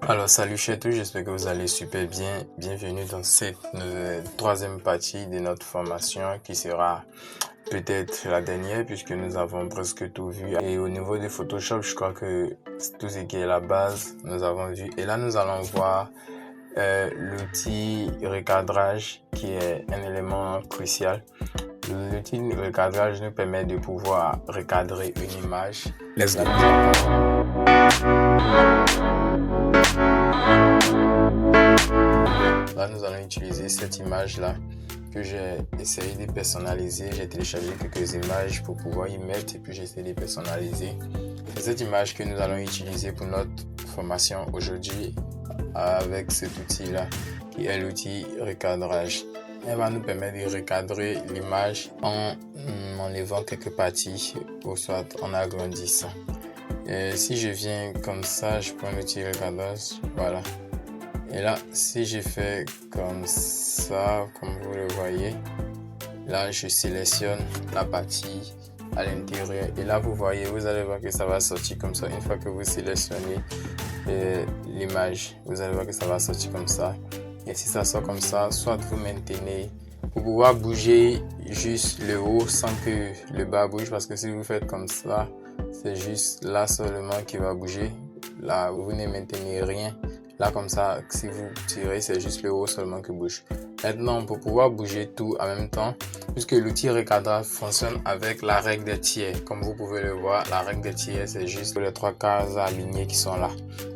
Alors salut chez tous, j'espère que vous allez super bien. Bienvenue dans cette troisième partie de notre formation qui sera peut-être la dernière puisque nous avons presque tout vu. Et au niveau de Photoshop, je crois que tout ce qui est la base, nous avons vu. Et là, nous allons voir l'outil recadrage qui est un élément crucial. L'outil recadrage nous permet de pouvoir recadrer une image. Let's go. Là, nous allons utiliser cette image-là que j'ai essayé de personnaliser. J'ai téléchargé quelques images pour pouvoir y mettre et puis j'ai essayé de personnaliser. C'est cette image que nous allons utiliser pour notre formation aujourd'hui avec cet outil-là qui est l'outil recadrage. Elle va nous permettre de recadrer l'image en enlevant quelques parties ou soit en agrandissant. Et si je viens comme ça, je prends l'outil recadrage, voilà. Et là, si je fais comme ça, comme vous le voyez, là, je sélectionne la partie à l'intérieur. Et là, vous voyez, vous allez voir que ça va sortir comme ça. Une fois que vous sélectionnez l'image, vous allez voir que ça va sortir comme ça. Et si ça sort comme ça, soit vous maintenez pour pouvoir bouger juste le haut sans que le bas bouge. Parce que si vous faites comme ça, c'est juste là seulement qui va bouger. Là, vous ne maintenez rien. Là, comme ça, si vous tirez, c'est juste le haut seulement qui bouge. Maintenant, pour pouvoir bouger tout en même temps, puisque l'outil recadrage fonctionne avec la règle des tiers. Comme vous pouvez le voir, la règle des tiers, c'est juste les trois cases alignées qui sont là.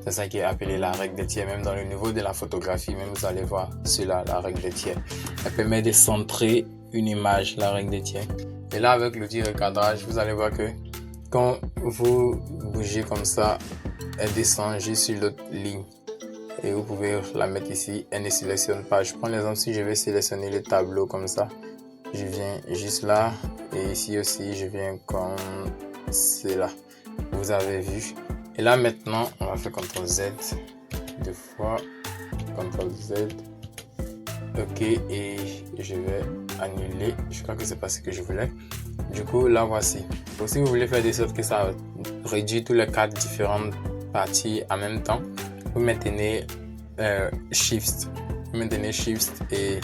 C'est ça qui est appelé la règle des tiers. Même dans le niveau de la photographie, même vous allez voir cela, la règle des tiers. Elle permet de centrer une image, la règle des tiers. Et là, avec l'outil recadrage, vous allez voir que quand vous bougez comme ça, elle descend juste sur l'autre ligne. Et vous pouvez la mettre ici, elle ne sélectionne pas. Je prends l'exemple, si je vais sélectionner le tableau comme ça, je viens juste là et ici aussi je viens comme cela. Vous avez vu. Et là maintenant, on va faire CTRL Z deux fois, CTRL Z. Ok, et je vais annuler. Je crois que c'est pas ce que je voulais. Du coup, là voici. Donc, si vous voulez faire de sorte que ça réduit tous les quatre différentes parties en même temps, vous maintenez Shift. Vous maintenez Shift et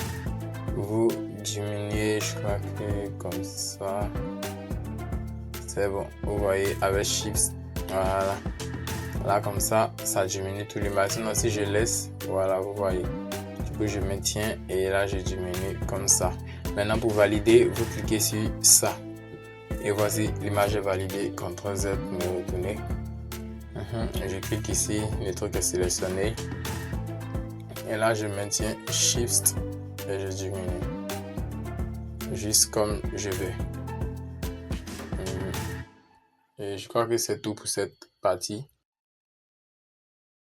vous diminuez, je crois que comme ça. C'est bon. Vous voyez avec Shift. Voilà. Là comme ça, ça diminue tout l'image. Sinon, si je laisse, voilà, vous voyez. Du coup, je maintiens et là, je diminue comme ça. Maintenant, pour valider, vous cliquez sur ça. Et voici, l'image est validée. CTRL Z pour me retourner. Je clique ici, le truc est sélectionné. Et là, je maintiens Shift et je diminue. Juste comme je veux. Et je crois que c'est tout pour cette partie.